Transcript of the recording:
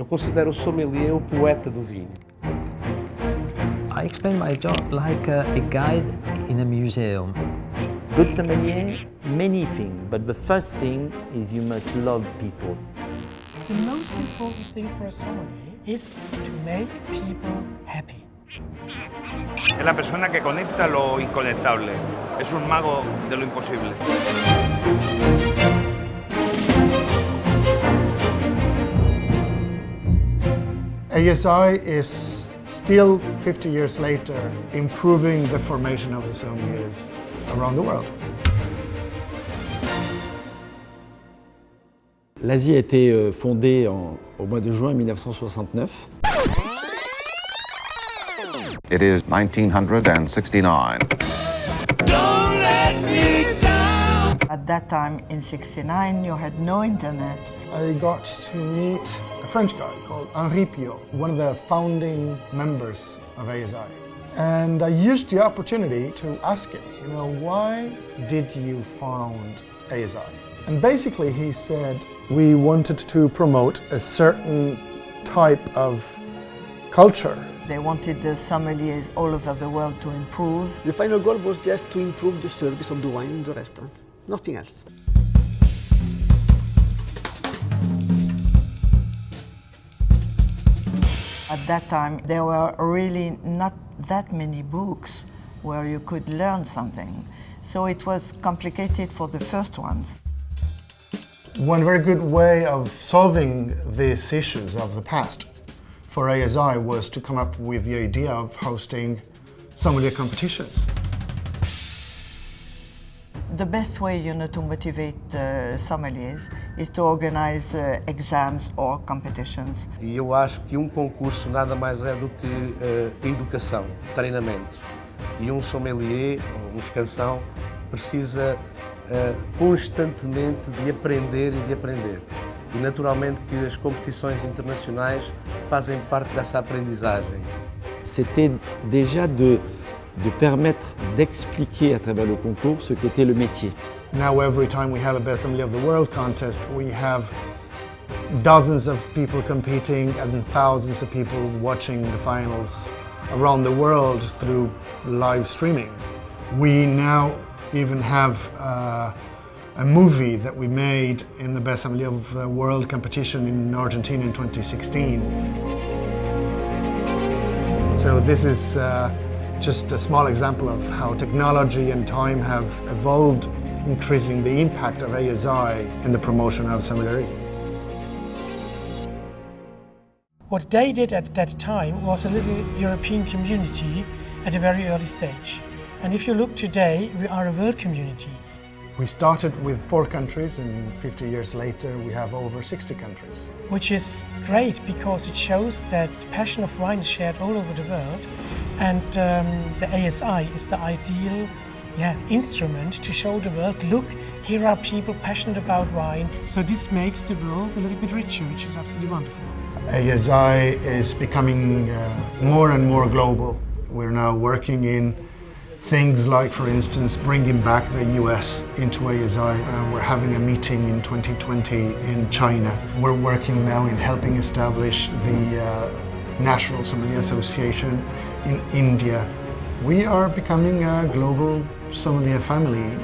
considero o sommelier o poeta do vinho. I explain my job like a guide in a museum. Good sommelier, many things, but the first thing is you must love people. The most important thing for a sommelier is to make people happy. Es la persona que conecta lo inconectable. Es un mago de lo imposible. ASI is still, 50 years later, improving the formation of the sommeliers around the world. L'ASI a été fondée au mois de juin 1969. It is 1969. Don't let me down. At that time, in '69, you had no internet. I got to meet a French guy called Henri Piot, one of the founding members of ASI. And I used the opportunity to ask him, why did you found ASI? And basically he said, we wanted to promote a certain type of culture. They wanted the sommeliers all over the world to improve. The final goal was just to improve the service of the wine in the restaurant, nothing else. At that time, there were really not that many books where you could learn something. So it was complicated for the first ones. One very good way of solving these issues of the past for ASI was to come up with the idea of hosting sommelier competitions. The best way, to motivate sommeliers is to organize exams or competitions. E eu acho que concurso nada mais é do que educação, treinamento. E sommelier, ou escansão, precisa constantemente de aprender e de aprender. E naturalmente que as competições internacionais fazem parte dessa aprendizagem. C'était déjà de permettre d'expliquer à travers le concours ce qu'était le métier. Now every time we have a Best Sommelier of the World contest, we have dozens of people competing and thousands of people watching the finals around the world through live streaming. We now even have a movie that we made in the Best Sommelier of the World competition in Argentina in 2016. So this is just a small example of how technology and time have evolved, increasing the impact of ASI in the promotion of sommelier. What they did at that time was a little European community at a very early stage. And if you look today, we are a world community. We started with 4 countries, and 50 years later we have over 60 countries. Which is great because it shows that the passion of wine is shared all over the world. And the ASI is the ideal instrument to show the world, look, here are people passionate about wine. So this makes the world a little bit richer, which is absolutely wonderful. ASI is becoming more and more global. We're now working in things like, for instance, bringing back the US into ASI. We're having a meeting in 2020 in China. We're working now in helping establish the National Sommelier Association in India. We are becoming a global sommelier family.